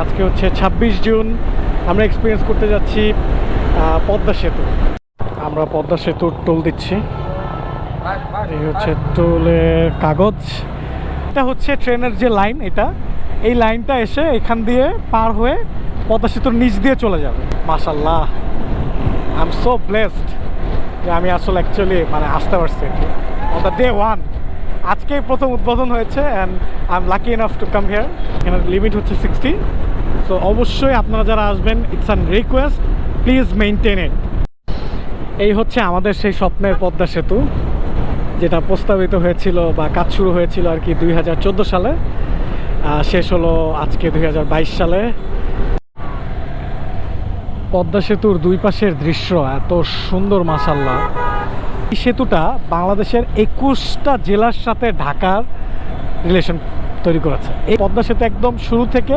আজকে হচ্ছে 26 জুন। আমরা এক্সপিরিয়েন্স করতে যাচ্ছি পদ্মা সেতু। আমরা পদ্মা সেতুর টোল দিচ্ছি। এই হচ্ছে টোলের কাগজ। এটা হচ্ছে ট্রেনের যে লাইন, এই লাইনটা এসে এখান দিয়ে পার হয়ে পদ্মা সেতুর নিচ দিয়ে চলে যাবে। মাশাআল্লাহ, আই এম সো ব্লেসড যে আমি আসলে অ্যাকচুয়ালি আসতে পারছি অন দ্য ডে ওয়ান। আজকেই প্রথম উদ্বোধন হয়েছে and I am lucky enough to come here. এখানে লিমিট হচ্ছে 60। সো অবশ্যই আপনারা যারা আসবেন, it's an request, please maintain it. এই হচ্ছে আমাদের সেই স্বপ্নের পদ্মা সেতু, যেটা প্রস্তাবিত হয়েছিল বা কাজ শুরু হয়েছিল আর কি 2014 সালে, শেষ হলো আজকে 2022 সালে। পদ্মা সেতুর দুই পাশের দৃশ্য এত সুন্দর, মাশাআল্লাহ। এই সেতুটা বাংলাদেশের 21টা জেলার সাথে ঢাকার রিলেশন তৈরি করেছে। এই পদ্মা সেতু একদম শুরু থেকে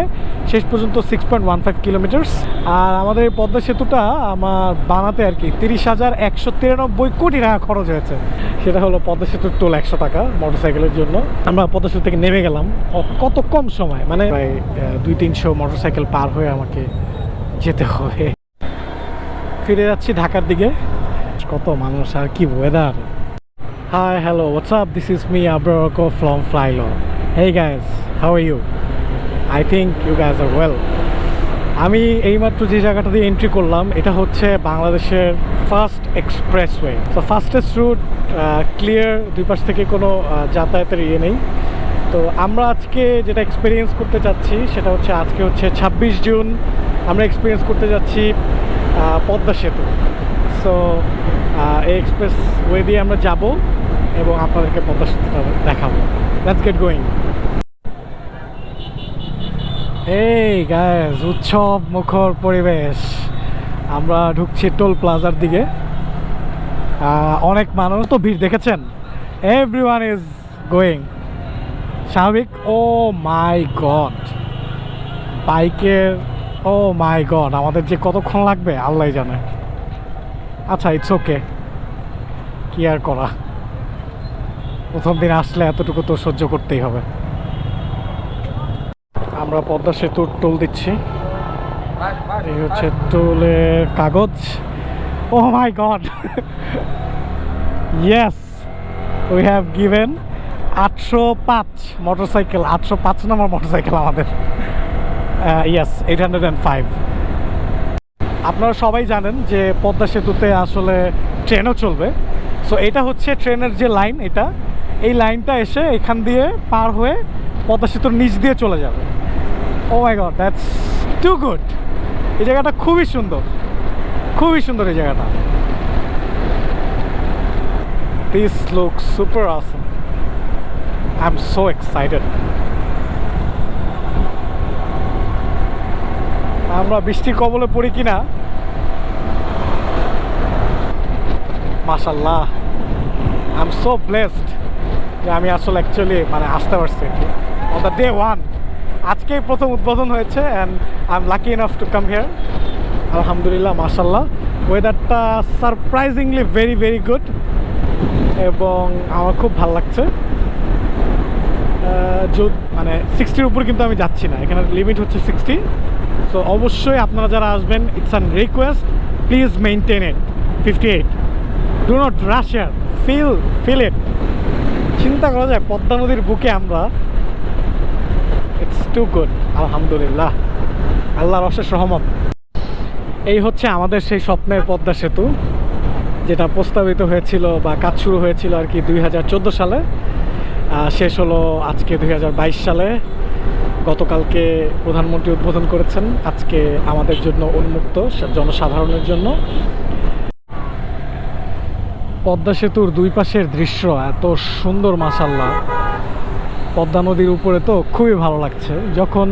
শেষ পর্যন্ত 6.15 কিলোমিটার্স। আর আমাদের এই পদ্মা সেতুটা আমার বানাতে আর কি 30,193 কোটি টাকা খরচ হয়েছে। সেটা হলো পদ্মা সেতুর টোল 100 টাকা মোটরসাইকেলের জন্য। আমরা পদ্মা সেতু থেকে নেমে গেলাম কত কম সময়, প্রায় 200-300 মোটরসাইকেল পার হয়ে আমাকে যেতে হবে। ফিরে যাচ্ছি ঢাকার দিকে। কত মানুষ আর কি weather. Hi, hello, what's up? This is me, Abraroko from Flylo. Hey guys, how are you? I think you guys are well. আমি এইমাত্র যে জায়গাটা দিয়ে এন্ট্রি করলাম, এটা হচ্ছে বাংলাদেশের first expressway. So fastest route, clear, দুই পাশ থেকে কোনো যাতায়াতের ইয়ে নেই। তো আমরা আজকে যেটা এক্সপিরিয়েন্স করতে যাচ্ছি সেটা হচ্ছে আজকে হচ্ছে 26 জুন। আমরা এক্সপিরিয়েন্স করতে যাচ্ছি পদ্মা সেতু। সো এই এক্সপ্রেস ওয়ে দিয়ে আমরা যাব এবং আপনাদেরকে পদ্মা সেতুটা দেখাবো। Let's get going. এই গাইস, উৎসব মুখর পরিবেশ। আমরা ঢুকছি টোল প্লাজার দিকে। অনেক মানুষ, তো ভিড় দেখেছেন, এভরিওয়ান ইজ গোয়িং, স্বাভাবিক। ও মাই গড, বাইকের, ও মাই গড, আমাদের যে কতক্ষণ লাগবে আল্লাহ জানে। আচ্ছা, ইটস ওকে, কি আর করা, প্রথম দিন আসলে এতটুকু তো সহ্য করতেই হবে। আমরা পদ্মা সেতুর টোল দিচ্ছি। এই হচ্ছে টোলের কাগজ। Oh my god, yes, we have given 805 motorcycle, 805 number motorcycle আমাদের। ইয়েস, 805। আপনারা সবাই জানেন যে পদ্মা সেতুতে আসলে ট্রেনও চলবে। সো এটা হচ্ছে ট্রেনের যে লাইন, এই লাইনটা এসে এখান দিয়ে পার হয়ে পদ্মা সেতুর নিচ দিয়ে চলে যাবে। ও my god, that's too good. এই জায়গাটা খুবই সুন্দর, খুবই সুন্দর এই জায়গাটা। This looks super Assam. I am so excited. আমরা বৃষ্টির কবলে পড়ি কিনা। মাশাআল্লাহ, আই এম সো ব্লেসড যে আমি আসলে অ্যাকচুয়ালি আসতে পারছি অন দ্য ডে ওয়ান। আজকেই প্রথম উদ্বোধন হয়েছে and I am lucky enough to come here. আলহামদুলিল্লাহ, মাশাআল্লাহ, ওয়েদারটা সারপ্রাইজিংলি ভেরি ভেরি গুড এবং আমার খুব ভালো লাগছে। 60-র উপর কিন্তু আমি যাচ্ছি না, এখানে লিমিট হচ্ছে 60। সো অবশ্যই আপনারা যারা আসবেন, it's an request, please maintain it. 58, do not rush here, fill it. চিন্তা করা যায় পদ্মা নদীর বুকে আমরা, ইটস টু গুড। আলহামদুলিল্লাহ, আল্লাহর অশেষ রহমত। এই হচ্ছে আমাদের সেই স্বপ্নের পদ্মা সেতু, যেটা প্রস্তাবিত হয়েছিল বা কাজ শুরু হয়েছিল আর কি 2014 সালে, শেষ হলো আজকে 2022 সালে। গতকালকে প্রধানমন্ত্রী উদ্বোধন করেছেন, আজকে আমাদের জন্য উন্মুক্ত, জনসাধারণের জন্য। পদ্মা সেতুর দুই পাশের দৃশ্য এত সুন্দর, মাশাআল্লাহ। পদ্মা নদীর উপরে তো খুবই ভালো লাগছে। যখন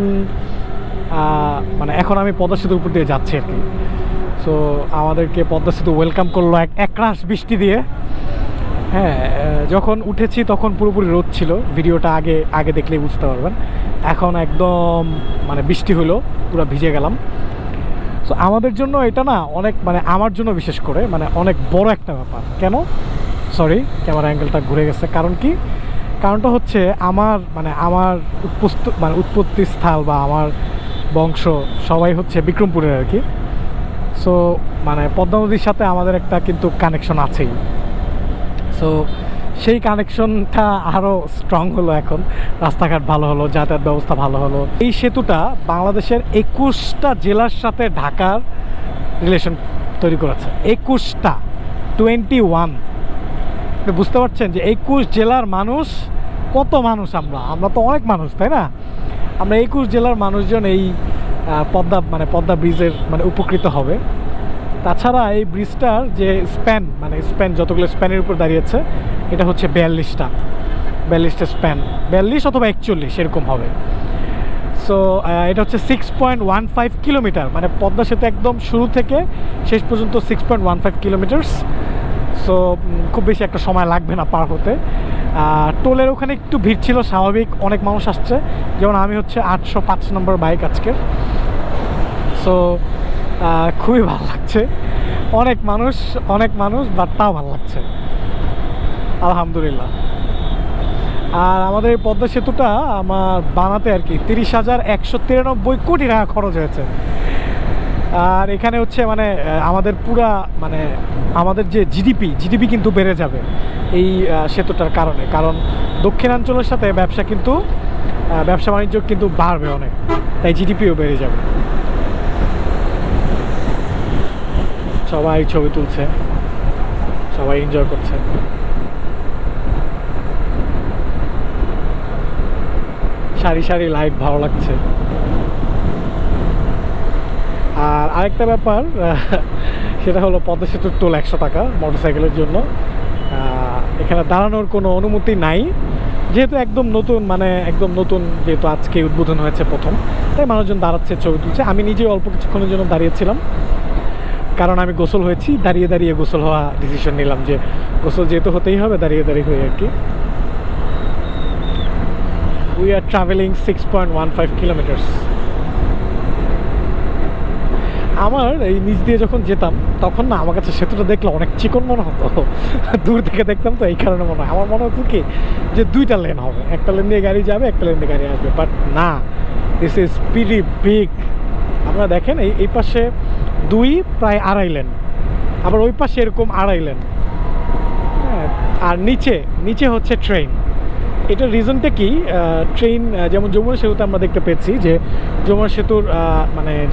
এখন আমি পদ্মা সেতুর উপর দিয়ে যাচ্ছি আর কি। সো আমাদেরকে পদ্মা সেতু ওয়েলকাম করলো একরাশ বৃষ্টি দিয়ে। হ্যাঁ, যখন উঠেছি তখন পুরোপুরি রোদ ছিল, ভিডিওটা আগে দেখলেই বুঝতে পারবেন। এখন একদম বৃষ্টি হলো, পুরো ভিজে গেলাম। সো আমাদের জন্য এটা না অনেক, আমার জন্য বিশেষ করে অনেক বড় একটা ব্যাপার। কেন? সরি, ক্যামেরা অ্যাঙ্গেলটা ঘুরে গেছে। কারণ কি? কারণটা হচ্ছে আমার উৎপত্তি স্থল বা আমার বংশ সবাই হচ্ছে বিক্রমপুরের আর কি। সো মানে পদ্মা নদীর সাথে আমাদের একটা কিন্তু কানেকশন আছেই। সো সেই কানেকশনটা আরও স্ট্রং হলো এখন, রাস্তাঘাট ভালো হলো, যাতায়াত ব্যবস্থা ভালো হলো। এই সেতুটা বাংলাদেশের 21টা জেলার সাথে ঢাকার রিলেশন তৈরি করেছে। 21টা, 21। বুঝতে পারছেন যে 21 জেলার মানুষ কত মানুষ, আমরা তো অনেক মানুষ, তাই না? আমরা 21 জেলার মানুষজন এই পদ্মা ব্রিজের উপকৃত হবে। তাছাড়া এই ব্রিজটার যে স্প্যান যতগুলো স্প্যানের উপর দাঁড়িয়েছে, এটা হচ্ছে 42টা স্প্যান, 42 অথবা 41 এরকম হবে। সো এটা হচ্ছে 6.15 কিলোমিটার, মানে পদ্মা সেতু একদম শুরু থেকে শেষ পর্যন্ত 6.15 কিলোমিটার্স। সো খুব বেশি একটা সময় লাগবে না পার হতে। টোলের ওখানে একটু ভিড় ছিল, স্বাভাবিক, অনেক মানুষ আসছে। যেমন আমি হচ্ছে 805 নম্বর বাইক আজকে। সো খুবই ভালো লাগছে, অনেক মানুষ, বাট তাও ভালো লাগছে, আলহামদুলিল্লাহ। আর আমাদের এই পদ্মা সেতুটা আমার বানাতে আর কি 30,193 কোটি টাকা খরচ হয়েছে। আর এখানে হচ্ছে আমাদের পুরা আমাদের যে জিডিপি কিন্তু বেড়ে যাবে এই সেতুটার কারণে। কারণ দক্ষিণাঞ্চলের সাথে ব্যবসা বাণিজ্য কিন্তু বাড়বে অনেক, তাই জিডিপিও বেড়ে যাবে। সবাই ছবি তুলছে, সবাই এনজয় করছে। সারি সারি লাইট, ভালো লাগছে। আর আরেকটা ব্যাপার, সেটা হলো পদ্মা সেতুর টোল 100 টাকা মোটরসাইকেলের জন্য। এখানে দাঁড়ানোর কোনো অনুমতি নাই, যেহেতু একদম নতুন, যেহেতু আজকে উদ্বোধন হয়েছে প্রথম, তাই মানুষজন দাঁড়াচ্ছে, ছবি তুলছে। আমি নিজেও অল্প কিছুক্ষণের জন্য দাঁড়িয়েছিলাম, কারণ আমি গোসল হয়েছি, দাঁড়িয়ে গোসল হওয়া ডিসিশন নিলাম যে গোসল যেহেতু হতেই হবে, দাঁড়িয়ে হয়ে আর কি। We are travelling 6.15 kilometres. আমার এই নিচ দিয়ে যখন যেতাম তখন না আমার কাছে সেতুটা দেখলে অনেক চিকন মনে হতো, দূর থেকে দেখতাম তো, এই কারণে মনে হয় আমার মনে হতো কি যে 2টা লেন হবে, একটা লেন দিয়ে গাড়ি যাবে, একটা লেন দিয়ে গাড়ি আসবে। বাট না, দিস ইজ প্রিটি বিগ। আপনারা দেখেন এই পাশে 2 প্রায় 2.5 লেন, আবার ওই পাশে এরকম 2.5 লেন। হ্যাঁ, আর নিচে হচ্ছে ট্রেন। এটার রিজনটা কি? ট্রেন যেমন যমুনা সেতুতে আমরা দেখতে পেয়েছি যে যমুনা সেতুর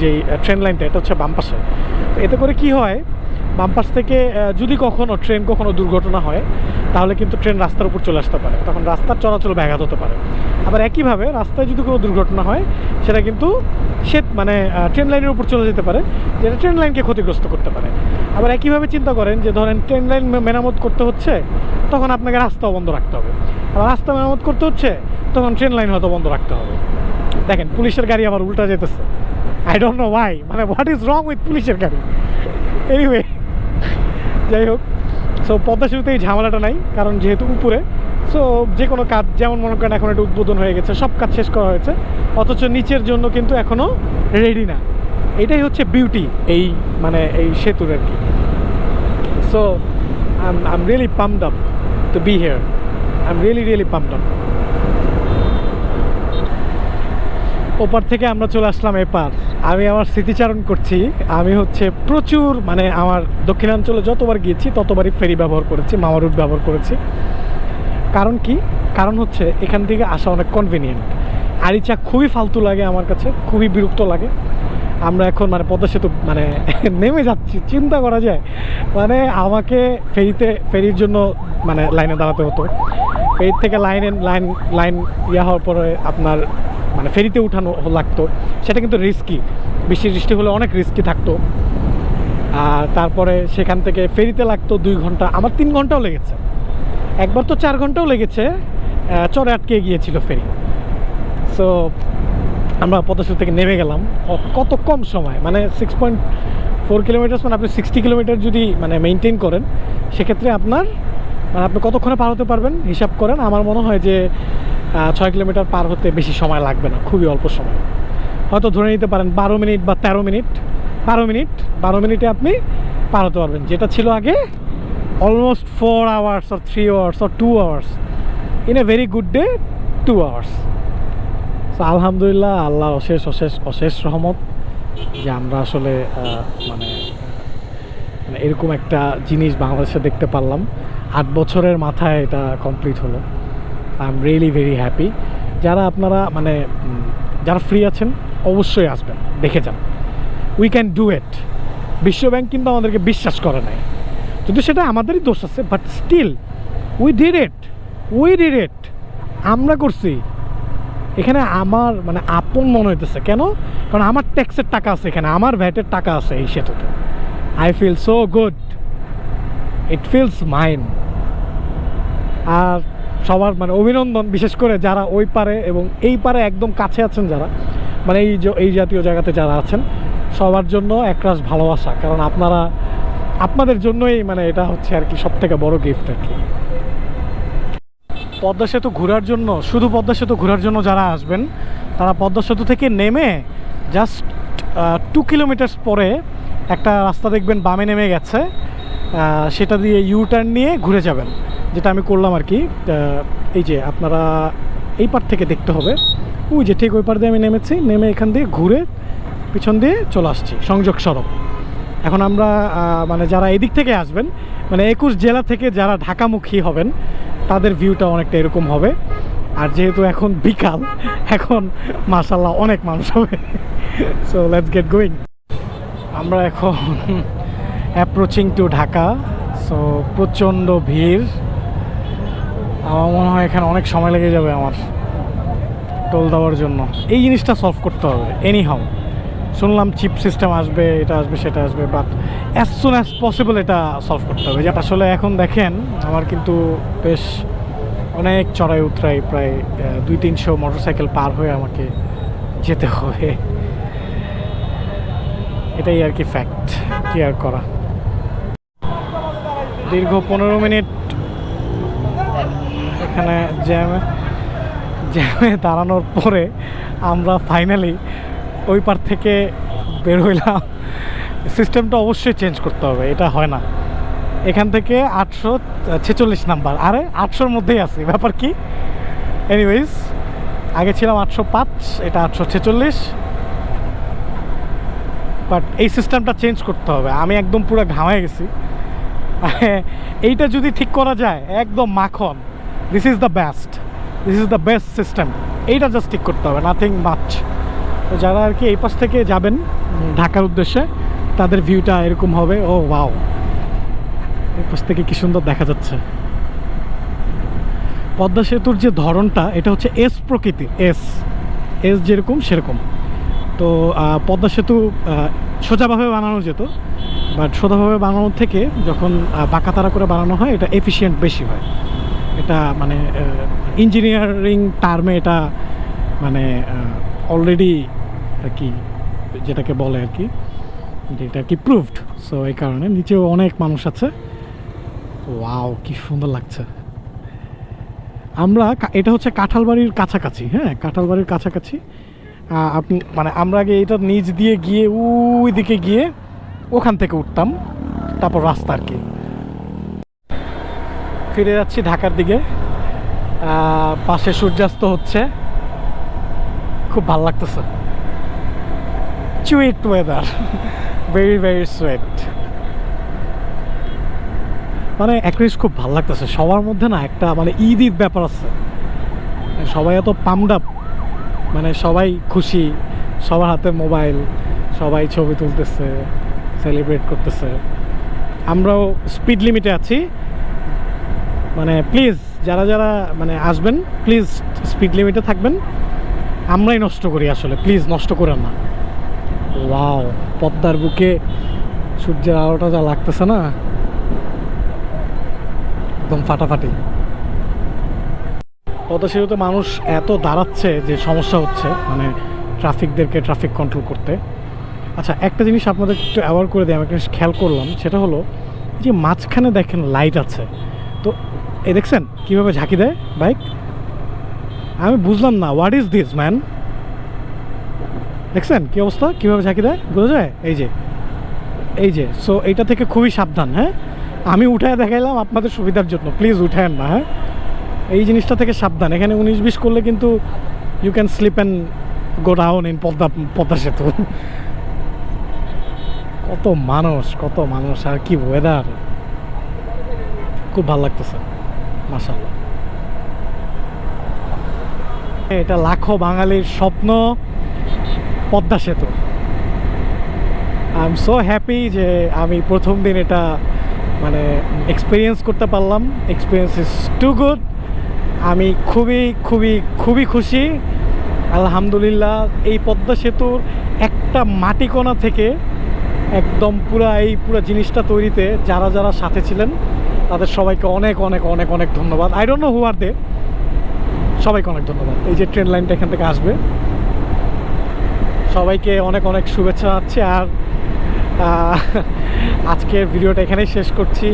যেই ট্রেন লাইনটা, এটা হচ্ছে বাম পাশে। এতে করে কি হয়, বাম পাশ থেকে যদি ট্রেন কখনো দুর্ঘটনা হয়, তাহলে কিন্তু ট্রেন রাস্তার উপর চলে আসতে পারে, তখন রাস্তার চলাচল ব্যাঘাত হতে পারে। আবার একইভাবে রাস্তায় যদি কোনো দুর্ঘটনা হয়, সেটা কিন্তু ট্রেন লাইনের উপর চলে যেতে পারে, যেটা ট্রেন লাইনকে ক্ষতিগ্রস্ত করতে পারে। আবার একইভাবে চিন্তা করেন যে ধরেন ট্রেন লাইন মেরামত করতে হচ্ছে, তখন আপনাকে রাস্তাও বন্ধ রাখতে হবে। আবার রাস্তা মেরামত করতে হচ্ছে, তখন ট্রেন লাইন হয়তো বন্ধ রাখতে হবে। দেখেন পুলিশের গাড়ি আবার উল্টা যেতেছে, I don't know Y, what is wrong with পুলিশের গাড়ি। এনিওয়ে, যাই হোক, সো পদ্মা সেতুতে এই ঝামেলাটা নাই, কারণ যেহেতু উপরে। সো যে কোনো কাজ, যেমন মনে করেন এখন একটা উদ্বোধন হয়ে গেছে, সব কাজ শেষ করা হয়েছে, অথচ নিচের জন্য কিন্তু এখনও রেডি না। এটাই হচ্ছে বিউটি এই সেতুর আর কি। So I am really pumped up to B here, I am really pumped up. ওপার থেকে আমরা চলে আসলাম এপার। আমি আমার স্মৃতিচারণ করছি। আমি হচ্ছে প্রচুর আমার দক্ষিণাঞ্চলে যতবার গিয়েছি ততবারই ফেরি ব্যবহার করেছি, মামা রুট ব্যবহার করেছি। কারণ কি? কারণ হচ্ছে এখান থেকে আসা অনেক কনভিনিয়েন্ট। আরিচা খুবই ফালতু লাগে আমার কাছে, খুবই বিরক্ত লাগে। আমরা এখন পদ্মা সেতু নেমে যাচ্ছি, চিন্তা করা যায়। আমাকে ফেরির জন্য লাইনে দাঁড়াতে হতো। ফেরির থেকে লাইন হওয়ার পরে আপনার ফেরিতে উঠানো লাগতো, সেটা কিন্তু রিস্কি। বৃষ্টি হলে অনেক রিস্কি থাকতো। আর তারপরে সেখান থেকে ফেরিতে লাগতো 2 ঘন্টা, আমার 3 ঘন্টাও লেগেছে, একবার তো 4 ঘন্টাও লেগেছে, চরে আটকে গিয়েছিল ফেরি। সো আমরা পদ্মা সেতু থেকে নেমে গেলাম কত কম সময়, 6.4 কিলোমিটার, আপনি 60 কিলোমিটার যদি মেনটেন করেন, সেক্ষেত্রে আপনার আপনি কতক্ষণে পার হতে পারবেন হিসাব করেন। আমার মনে হয় যে 6 কিলোমিটার পার হতে বেশি সময় লাগবে না, খুবই অল্প সময়। হয়তো ধরে নিতে পারেন 12 মিনিট বা 13 মিনিট, 12 মিনিটে আপনি পার হতে পারবেন, যেটা ছিল আগে almost 4 hours or 3 hours or 2 hours, in a very good day 2 hours. তো আলহামদুলিল্লাহ, আল্লাহর অশেষ অশেষ অশেষ রহমত যে আমরা আসলে মানে মানে এরকম একটা জিনিস বাংলাদেশে দেখতে পারলাম। 8 বছরের মাথায় এটা কমপ্লিট হলো। I am really very happy. যারা আপনারা মানে যারা ফ্রি আছেন অবশ্যই আসবেন, দেখে যান। We can do it. বিশ্বব্যাংক কিন্তু আমাদেরকে বিশ্বাস করে নাই, যদি সেটা আমাদেরই দোষ আছে, but still we did it. আমরা করছি। এখানে আমার মানে আপন মনে হইতেছে কেন, কারণ আমার ট্যাক্সের টাকা আছে, এখানে আমার ভ্যাটের টাকা আছে এই সেতুতে। I feel so good, it feels mine. আর সবার মানে অভিনন্দন, বিশেষ করে যারা ওই পারে এবং এই পারে একদম কাছে আছেন, যারা মানে এই জাতীয় জায়গাতে যারা আছেন, সবার জন্য একরাশ ভালোবাসা। কারণ আপনাদের জন্যই মানে এটা হচ্ছে আর কি সবথেকে বড় গিফট আর কি। পদ্মা সেতু ঘোরার জন্য, শুধু পদ্মা সেতু ঘোরার জন্য যারা আসবেন, তারা পদ্মা সেতু থেকে নেমে জাস্ট 2 কিলোমিটার্স পরে একটা রাস্তা দেখবেন বামে নেমে গেছে, সেটা দিয়ে ইউটার্ন নিয়ে ঘুরে যাবেন, যেটা আমি করলাম আর কি। এই যে আপনারা এই পার থেকে দেখতে হবে, ওই যে ঠিক ওই পার দিয়ে আমি নেমেছি, নেমে এখান দিয়ে ঘুরে পিছন দিয়ে চলে আসছি সংযোগ সড়ক। এখন আমরা মানে যারা এদিক থেকে আসবেন, মানে 21 জেলা থেকে যারা ঢাকামুখী হবেন, তাদের ভিউটা অনেকটা এরকম হবে। আর যেহেতু এখন বিকাল, এখন মাশাআল্লাহ অনেক মানুষ হবে। So let's get going. আমরা এখন অ্যাপ্রোচিং টু ঢাকা। সো প্রচণ্ড ভিড়। আমার মনে হয় এখানে অনেক সময় লেগে যাবে আমার টোল দেওয়ার জন্য। এই জিনিসটা সলভ করতে হবে এনি হাউ। শুনলাম চিপ সিস্টেম আসবে, এটা আসবে সেটা আসবে, but as soon as possible এটা সলভ করতে হবে। যেটা আসলে এখন দেখেন আমার কিন্তু বেশ অনেক চড়াই উতরাই, প্রায় 200-300 মোটরসাইকেল পার হয়ে আমাকে যেতে হবে। এটাই আর কি ফ্যাক্ট, কি আর করা। দীর্ঘ 15 মিনিট এখানে জ্যামে দাঁড়ানোর পরে আমরা ফাইনালি ওই পার থেকে বের হইলাম। সিস্টেমটা অবশ্যই চেঞ্জ করতে হবে, এটা হয় না। এখান থেকে 846 নাম্বার, আরে 800-র মধ্যেই আছে, ব্যাপার কি? এনিওয়েজ, আগে ছিলাম 805, এটা 846। বাট এই সিস্টেমটা চেঞ্জ করতে হবে। আমি একদম পুরো ঘামায় গেছি। এইটা যদি ঠিক করা যায় একদম মাখন, this is the best system. এইটা জাস্ট ঠিক করতে হবে, নাথিং মাচ। তো যারা আর কি এই পাশ থেকে যাবেন ঢাকার উদ্দেশ্যে, তাদের ভিউটা এরকম হবে। ও ওয়াও, এই পাশ থেকে কি সুন্দর দেখা যাচ্ছে। পদ্মা সেতুর যে ধরনটা, এটা হচ্ছে এস প্রকৃতির, এস যেরকম সেরকম। তো পদ্মা সেতু সোজাভাবে বানানো যেত, বাট সোজাভাবে বানানোর থেকে যখন বাঁকাতারা করে বানানো হয়, এটা এফিশিয়েন্ট বেশি হয়। এটা মানে ইঞ্জিনিয়ারিং টার্মে এটা মানে অলরেডি আর কি যেটাকে বলে আর কি, যেটা কি প্রুভড। সো এই কারণে নিচেও অনেক মানুষ আছে। ওয়াও, কি সুন্দর লাগছে। আমরা এটা হচ্ছে কাঁঠালবাড়ির কাছাকাছি, হ্যাঁ, কাঁঠালবাড়ির কাছাকাছি। আপনি মানে আমরা আগে এইটার নিচ দিয়ে গিয়ে ওই দিকে গিয়ে ওখান থেকে উঠতাম, তারপর রাস্তা আর কি। ফিরে যাচ্ছি ঢাকার দিকে। পাশে সূর্যাস্ত হচ্ছে, খুব ভালো লাগতেছে। Sweet weather, very very sweet. মানে অ্যাটলিস্ট খুব ভালো লাগতেছে। সবার মধ্যে না একটা মানে ঈদ ব্যাপার আছে, সবাই এত পামড আপ, মানে সবাই খুশি, সবার হাতে মোবাইল, সবাই ছবি তুলতেছে, সেলিব্রেট করতেছে। আমরাও স্পিড লিমিটে আছি। মানে প্লিজ যারা যারা মানে আসবেন, প্লিজ স্পিড লিমিটে থাকবেন। আমরাই নষ্ট করি আসলে, প্লিজ নষ্ট করেন না। ওয়াও, পদ্মার বুকে সূর্যের আলোটা যা লাগতেছে না, একদম ফাটাফাটি। পদ্মা সেতুতে মানুষ এত দাঁড়াচ্ছে যে সমস্যা হচ্ছে, মানে ট্রাফিকদেরকে ট্রাফিক কন্ট্রোল করতে। আচ্ছা, একটা জিনিস আপনাদের একটু অ্যাওয়ার করে দিই, আমি একটা জিনিস খেয়াল করলাম, সেটা হলো যে মাঝখানে দেখেন লাইট আছে। তো এই দেখছেন কীভাবে ঝাঁকি দেয় বাইক? আমি বুঝলাম না, হোয়াট ইজ দিস ম্যান? দেখছেন কী অবস্থা, কীভাবে ঝাঁকি দেয়, বোঝা যায়? এই যে সো এইটা থেকে খুবই সাবধান। হ্যাঁ, আমি উঠায় দেখাইলাম আপনাদের সুবিধার জন্য, প্লিজ উঠায়েন না। হ্যাঁ, এই জিনিসটা থেকে সাবধান। এখানে 19-20 করলে কিন্তু you can slip and go down in Padma Setu. কত মানুষ আর কি ওয়েদার, খুব ভালো লাগতেছে মাশাআল্লাহ। এটা লাখো বাঙালির স্বপ্ন পদ্মা সেতু। আই এম সো হ্যাপি যে আমি প্রথম দিন এটা মানে এক্সপিরিয়েন্স করতে পারলাম। Experience is too good. আমি খুবই খুবই খুবই খুশি আলহামদুলিল্লাহ। এই পদ্মা সেতুর একটা মাটিকণা থেকে একদম পুরো জিনিসটা তৈরিতে যারা যারা সাথে ছিলেন তাদের সবাইকে অনেক অনেক অনেক অনেক ধন্যবাদ। আই ডোন্ট নো হু আর দে, সবাইকে অনেক ধন্যবাদ। এই যে ট্রেন লাইনটা এখান থেকে আসবে, সবাইকে অনেক অনেক শুভেচ্ছা জানাচ্ছি। আর আজকের ভিডিওটা এখানেই শেষ করছি।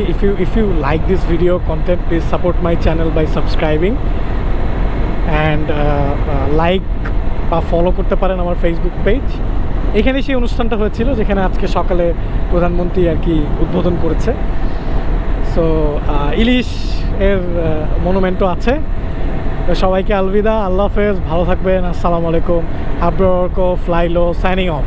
If you like this video content, please support my channel by subscribing and like বা ফলো করতে পারেন আমার ফেসবুক পেজ। এখানে সেই অনুষ্ঠানটা হয়েছিল যেখানে আজকে সকালে প্রধানমন্ত্রী আর কি উদ্বোধন করেছে। সো ইলিশ এর মনুমেন্টও আছে। তো সবাইকে আলবিদা, আল্লাহ হাফেজ, ভালো থাকবেন, আসসালামু আলাইকুম। আব্রো ফ্লাইলো সাইনিং অফ।